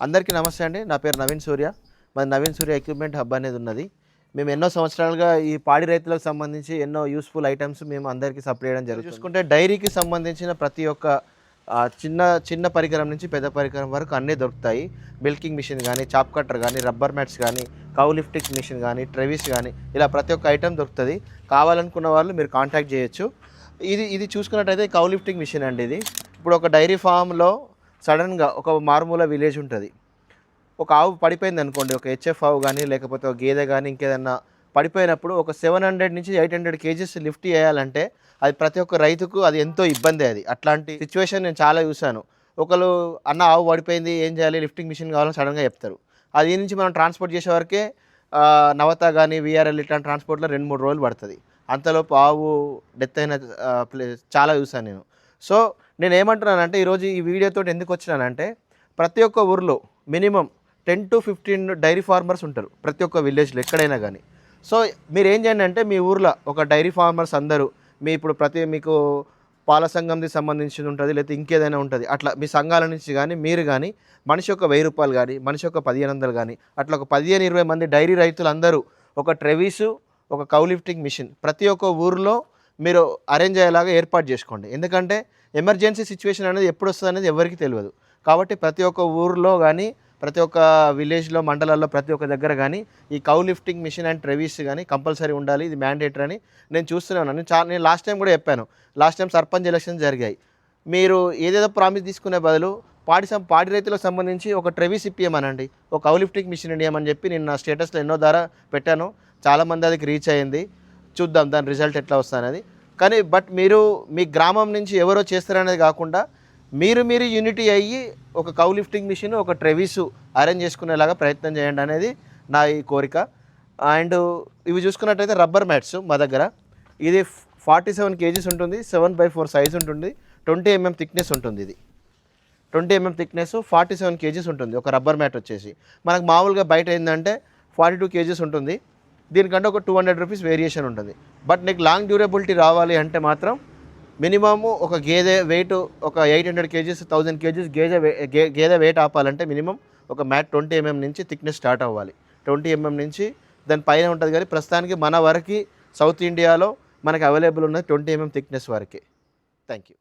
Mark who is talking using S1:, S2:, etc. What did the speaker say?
S1: అందరికీ నమస్తే అండి. నా పేరు నవీన్ సూర్య. మాది నవీన్ సూర్య ఎక్విప్మెంట్ హబ్ అనేది ఉన్నది. మేము ఎన్నో సంవత్సరాలుగా ఈ పాడి రైతులకు సంబంధించి ఎన్నో యూస్ఫుల్ ఐటమ్స్ మేము అందరికీ సప్లై చేయడం జరుగుతుంది. చూసుకుంటే డైరీకి సంబంధించిన ప్రతి ఒక్క చిన్న చిన్న పరికరం నుంచి పెద్ద పరికరం వరకు అన్నీ దొరుకుతాయి. మిల్కింగ్ మిషన్ కానీ, చాప్ కట్టర్ కానీ, రబ్బర్ మ్యాట్స్ కానీ, కౌ లిఫ్టింగ్ మిషన్ కానీ, ట్రెవిస్ కానీ, ఇలా ప్రతి ఒక్క ఐటమ్ దొరుకుతుంది. కావాలనుకున్న వాళ్ళు మీరు కాంటాక్ట్ చేయొచ్చు. ఇది చూసుకున్నట్టయితే కౌ లిఫ్టింగ్ మిషన్ అండి. ఇది ఇప్పుడు ఒక డైరీ ఫామ్లో సడన్గా ఒక మారుమూల విలేజ్ ఉంటుంది. ఒక ఆవు పడిపోయింది అనుకోండి, ఒక హెచ్ఎఫ్ ఆవు కానీ లేకపోతే ఒక గేదె కానీ ఇంకేదన్నా పడిపోయినప్పుడు ఒక 700 నుంచి 800 కేజీస్ లిఫ్ట్ చేయాలంటే అది ప్రతి ఒక్క రైతుకు అది ఎంతో ఇబ్బంది. అది అట్లాంటి సిచ్యువేషన్ నేను చాలా చూశాను. ఒకరు అన్న ఆవు పడిపోయింది, ఏం చేయాలి, లిఫ్టింగ్ మిషన్ కావాలని సడన్గా చెప్తారు. అది నుంచి మనం ట్రాన్స్పోర్ట్ చేసే వరకే నవత కానీ విఆర్ఎల్ ఇట్లాంటి ట్రాన్స్పోర్ట్లో 2-3 రోజులు పడుతుంది. అంతలోపు ఆవు డెత్ అయిన చాలా చూశాను నేను. సో నేను ఏమంటున్నానంటే ఈరోజు ఈ వీడియోతో ఎందుకు వచ్చినానంటే ప్రతి ఒక్క ఊర్లో మినిమం 10 to 15 డైరీ ఫార్మర్స్ ఉంటారు ప్రతి ఒక్క విలేజ్లో ఎక్కడైనా కానీ. సో మీరు ఏం చేయండి అంటే మీ ఊర్లో ఒక డైరీ ఫార్మర్స్ అందరూ ఇప్పుడు మీకు పాల సంఘంకి సంబంధించి ఉంటుంది, లేకపోతే ఇంకేదైనా ఉంటుంది, అట్లా మీ సంఘాల నుంచి కానీ మీరు కానీ మనిషి ఒక 1000 రూపాయలు కానీ మనిషి ఒక 1500 కానీ అట్లా ఒక 15-20 మంది డైరీ రైతులు అందరూ ఒక ట్రెవిసు ఒక కౌ లిఫ్టింగ్ మిషన్ ప్రతి ఒక్క ఊరిలో మీరు అరేంజ్ అయ్యేలాగా ఏర్పాటు చేసుకోండి. ఎందుకంటే ఎమర్జెన్సీ సిచ్యువేషన్ అనేది ఎప్పుడు వస్తుంది అనేది ఎవరికి తెలియదు. కాబట్టి ప్రతి ఒక్క ఊరిలో కానీ ప్రతి ఒక్క విలేజ్లో మండలాల్లో ప్రతి ఒక్క దగ్గర కానీ ఈ cow lifting machine and travis కానీ కంపల్సరీ ఉండాలి. ఇది మ్యాండేటరీ అని నేను చూస్తున్నాను. నేను లాస్ట్ టైం కూడా చెప్పాను. లాస్ట్ టైం సర్పంచ్ ఎలక్షన్స్ జరిగాయి. మీరు ఏదేదో ప్రామిస్ తీసుకునే బదులు పాడి రైతులకు సంబంధించి ఒక ట్రెవిస్ ఇప్పియమనండి, ఒక కౌ లిఫ్టింగ్ మిషన్ ఇవ్వమని చెప్పి నేను నా స్టేటస్లో ఎన్నో ద్వారా పెట్టాను. చాలామంది అదికి రీచ్ అయ్యింది. చూద్దాం దాని రిజల్ట్ ఎట్లా వస్తుంది. కానీ మీరు మీ గ్రామం నుంచి ఎవరో చేస్తారనేది కాకుండా మీరు యూనిటీ అయ్యి ఒక కౌ లిఫ్టింగ్ మిషన్ ఒక ట్రెవిస్ అరేంజ్ చేసుకునేలాగా ప్రయత్నం చేయండి అనేది నా ఈ కోరిక. అండ్ ఇవి చూసుకున్నట్టయితే రబ్బర్ మ్యాట్స్ మా దగ్గర ఇది 47 కేజీస్ ఉంటుంది, 7x4 సైజ్ ఉంటుంది, 20 mm థిక్నెస్ ఉంటుంది. ఇది 20 mm థిక్నెస్ 47 కేజీస్ ఉంటుంది ఒక రబ్బర్ మ్యాట్ వచ్చేసి. మనకు మామూలుగా బయట ఏంటంటే 42 కేజీస్ ఉంటుంది. దీనికంటే ఒక 200 రూపీస్ వేరియేషన్ ఉంటుంది. బట్ నీకు లాంగ్ డ్యూరబిలిటీ రావాలి అంటే మాత్రం మినిమము ఒక గేదె వెయిట్ ఒక 800 కేజీస్ 1000 కేజీస్ గేదె వెయిట్ ఆపాలంటే మినిమం ఒక మ్యాట్ 20 mm నుంచి థిక్నెస్ స్టార్ట్ అవ్వాలి. 20 mm నుంచి దాని పైన ఉంటుంది. కానీ ప్రస్తుతానికి మన వరకు సౌత్ ఇండియాలో మనకి అవైలబుల్ ఉన్నది 20 mm థిక్నెస్ వరకే. Thank you.